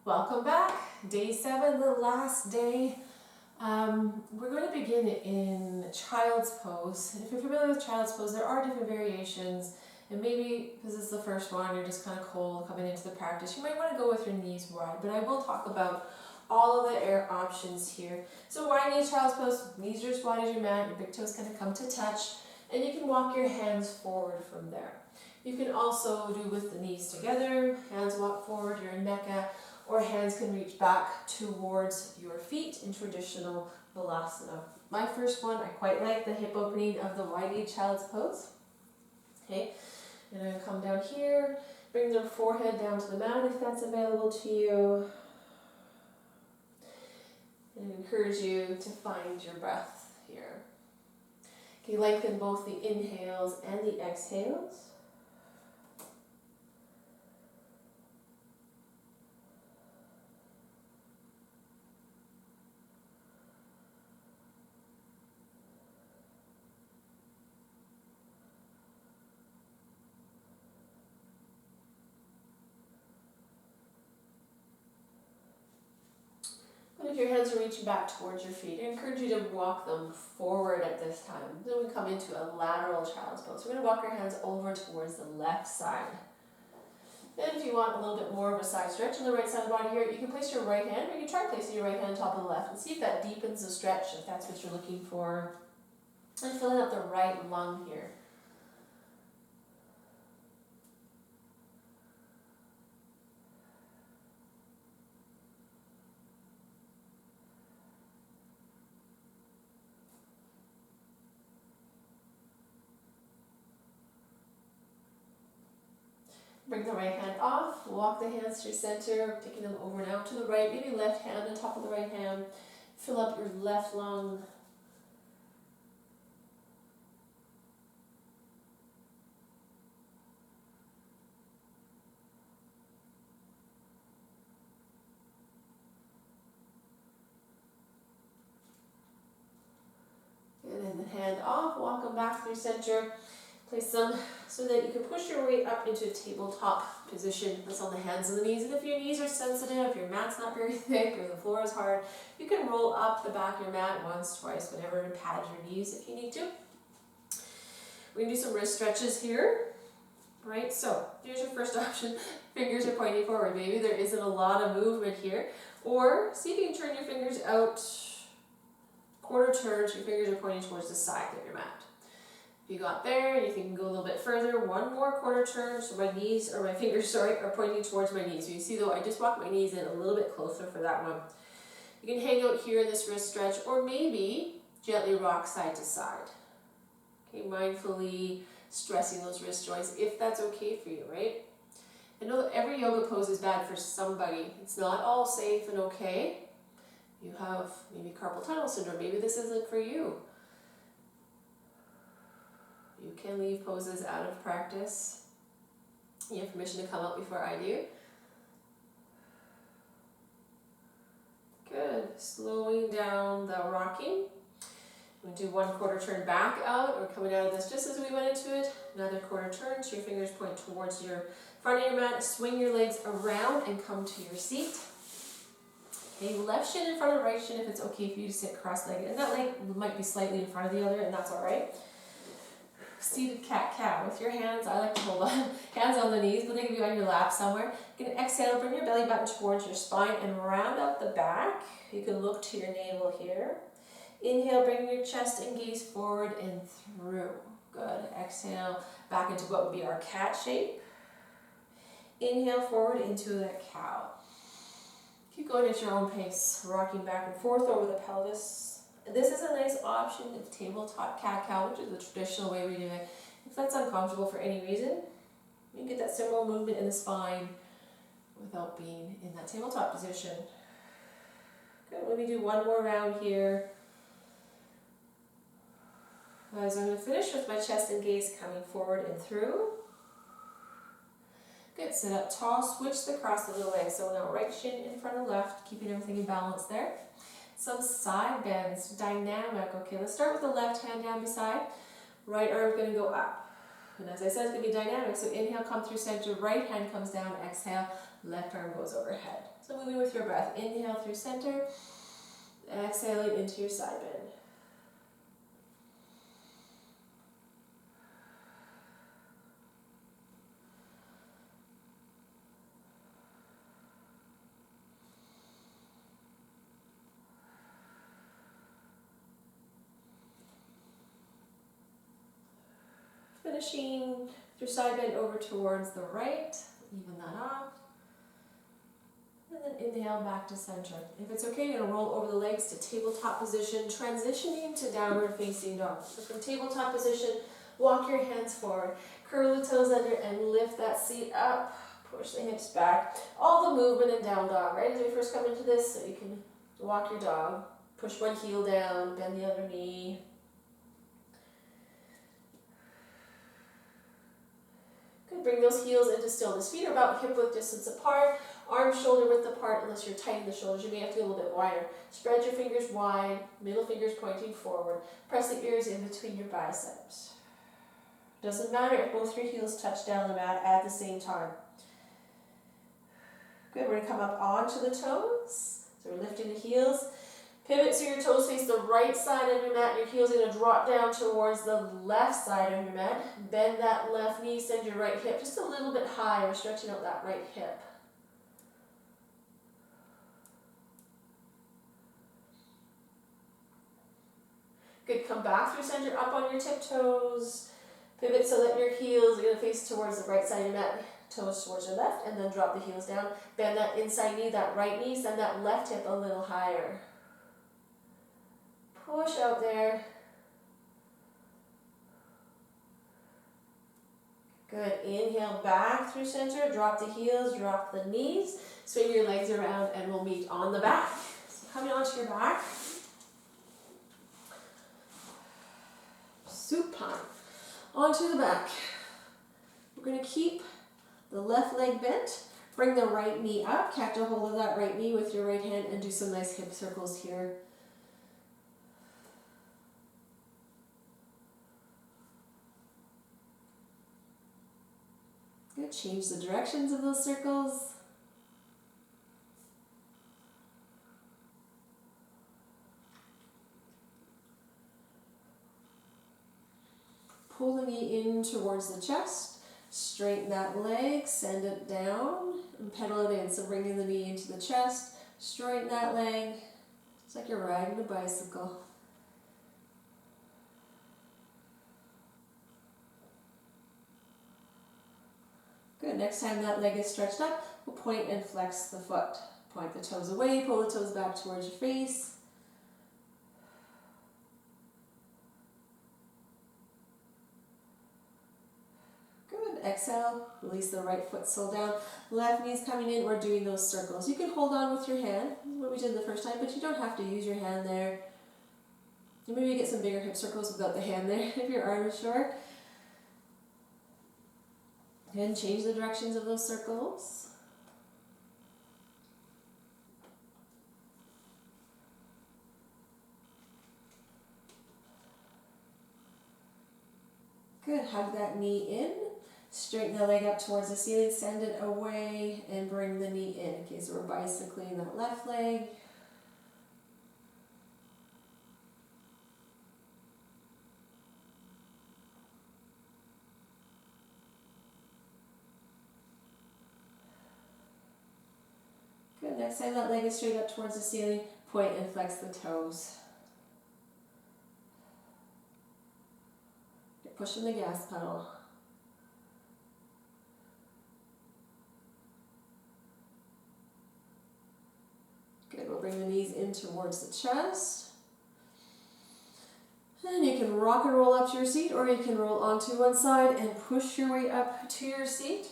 Welcome back. Day 7, the last day. We're going to begin in child's pose. And if you're familiar with child's pose, there are different variations. And maybe because it's the first one, you're just kind of cold coming into the practice, you might want to go with your knees wide. But I will talk about all of the air options here. So wide knee child's pose, knees are as wide as your mat, your big toes kind of come to touch, and you can walk your hands forward from there. You can also do with the knees together, hands walk forward, you're in Mecca, or hands can reach back towards your feet in traditional Balasana. My first one, I quite like the hip opening of the wide-knee child's pose. Okay, and I'm going to come down here, bring the forehead down to the mat if that's available to you. And I encourage you to find your breath here. Okay, lengthen both the inhales and the exhales. And if your hands are reaching back towards your feet, I encourage you to walk them forward at this time. Then we come into a lateral child's pose. We're going to walk your hands over towards the left side. And if you want a little bit more of a side stretch on the right side of the body here, you can place your right hand, or you can try placing your right hand on top of the left and see if that deepens the stretch, if that's what you're looking for. And filling up the right lung here. Bring the right hand off, walk the hands to center, taking them over now to the right, maybe left hand on top of the right hand. Fill up your left lung. And then the hand off, walk them back through center. Place them so that you can push your way up into a tabletop position. That's on the hands and the knees. And if your knees are sensitive, if your mat's not very thick or the floor is hard, you can roll up the back of your mat once, twice, whatever, and pad your knees if you need to. We're going to do some wrist stretches here. Right, so here's your first option. Fingers are pointing forward. Maybe there isn't a lot of movement here. Or see if you can turn your fingers out quarter turns, your fingers are pointing towards the side of your mat. If you got there and you can go a little bit further, one more quarter turn, so my knees, or my fingers, are pointing towards my knees. So you see though, I just walked my knees in a little bit closer for that one. You can hang out here in this wrist stretch, or maybe gently rock side to side. Okay, mindfully stressing those wrist joints, if that's okay for you, right? I know that every yoga pose is bad for somebody. It's not all safe and okay. You have maybe carpal tunnel syndrome. Maybe this isn't for you. You can leave poses out of practice. You have permission to come out before I do. Good. Slowing down the rocking. We'll do one quarter turn back out. We're coming out of this just as we went into it. Another quarter turn, so your fingers point towards your front of your mat. Swing your legs around and come to your seat. Okay, left shin in front of right shin if it's okay for you to sit cross-legged. And that leg might be slightly in front of the other, and that's all right. Seated cat-cow with your hands. I like to hold on. Hands on the knees, but they can be on your lap somewhere. You can exhale, bring your belly button towards your spine and round out the back. You can look to your navel here. Inhale, bring your chest and gaze forward and through. Good. Exhale, back into what would be our cat shape. Inhale forward into that cow. Keep going at your own pace, rocking back and forth over the pelvis. This is a nice option of tabletop cat-cow, which is the traditional way we do it. If that's uncomfortable for any reason, you can get that similar movement in the spine without being in that tabletop position. Good. Let me do one more round here. As I'm going to finish with my chest and gaze coming forward and through. Good, sit up tall, switch the cross of the legs. So now right shin in front of left, keeping everything in balance there. Some side bends, dynamic. Okay, let's start with the left hand down beside. Right arm going to go up. And as I said, it's going to be dynamic. So inhale, come through center, right hand comes down, exhale, left arm goes overhead. So moving with your breath. Inhale through center, exhaling into your side bend. Finishing through side bend over towards the right, even that off. And then inhale back to center. If it's okay, you're going to roll over the legs to tabletop position, transitioning to downward facing dog. So from tabletop position, walk your hands forward, curl the toes under and lift that seat up, push the hips back. All the movement in down dog, right? As we first come into this, so you can walk your dog, push one heel down, bend the other knee. Good, bring those heels into stillness. Feet are about hip width distance apart, arms shoulder width apart unless you're tight in the shoulders. You may have to be a little bit wider. Spread your fingers wide, middle fingers pointing forward. Press the ears in between your biceps. Doesn't matter if both your heels touch down the mat at the same time. Good, we're going to come up onto the toes. So we're lifting the heels. Pivot so your toes face the right side of your mat. Your heels are going to drop down towards the left side of your mat. Bend that left knee, send your right hip just a little bit higher, stretching out that right hip. Good, come back through center, up on your tiptoes. Pivot so that your heels are going to face towards the right side of your mat. Toes towards your left, and then drop the heels down. Bend that inside knee, that right knee, send that left hip a little higher. Push out there. Good. Inhale back through center. Drop the heels, drop the knees. Swing your legs around and we'll meet on the back. So coming onto your back. Supine. Onto the back. We're going to keep the left leg bent. Bring the right knee up. Catch a hold of that right knee with your right hand and do some nice hip circles here. Good. Change the directions of those circles. Pull the knee in towards the chest. Straighten that leg, send it down, and pedal it in. So bringing the knee into the chest, straighten that leg. It's like you're riding a bicycle. Good. Next time that leg is stretched up, we'll point and flex the foot. Point the toes away, pull the toes back towards your face. Good. Exhale, release the right foot sole down. Left knee's coming in, we're doing those circles. You can hold on with your hand, what we did the first time, but you don't have to use your hand there. You maybe get some bigger hip circles without the hand there if your arm is short. And change the directions of those circles. Good, hug that knee in. Straighten the leg up towards the ceiling, send it away, and bring the knee in. Okay, so we're bicycling that left leg. Good, next time that leg is straight up towards the ceiling, point and flex the toes. You're pushing the gas pedal. Good, we'll bring the knees in towards the chest. And you can rock and roll up to your seat, or you can roll onto one side and push your way up to your seat.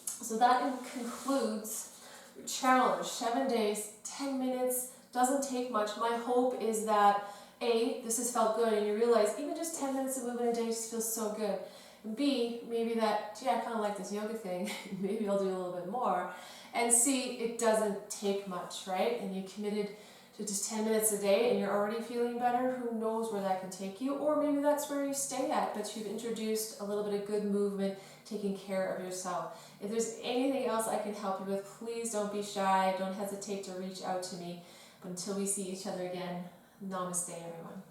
So that concludes your challenge. 7 days, 10 minutes, doesn't take much. My hope is that A, this has felt good and you realize even just 10 minutes of movement a day just feels so good. And B, maybe that, gee, I kind of like this yoga thing, maybe I'll do a little bit more. And C, it doesn't take much, right? And you committed to just 10 minutes a day and you're already feeling better, who knows where that can take you, or maybe that's where you stay at, but you've introduced a little bit of good movement, taking care of yourself. If there's anything else I can help you with, please don't be shy, don't hesitate to reach out to me. But until we see each other again, namaste everyone.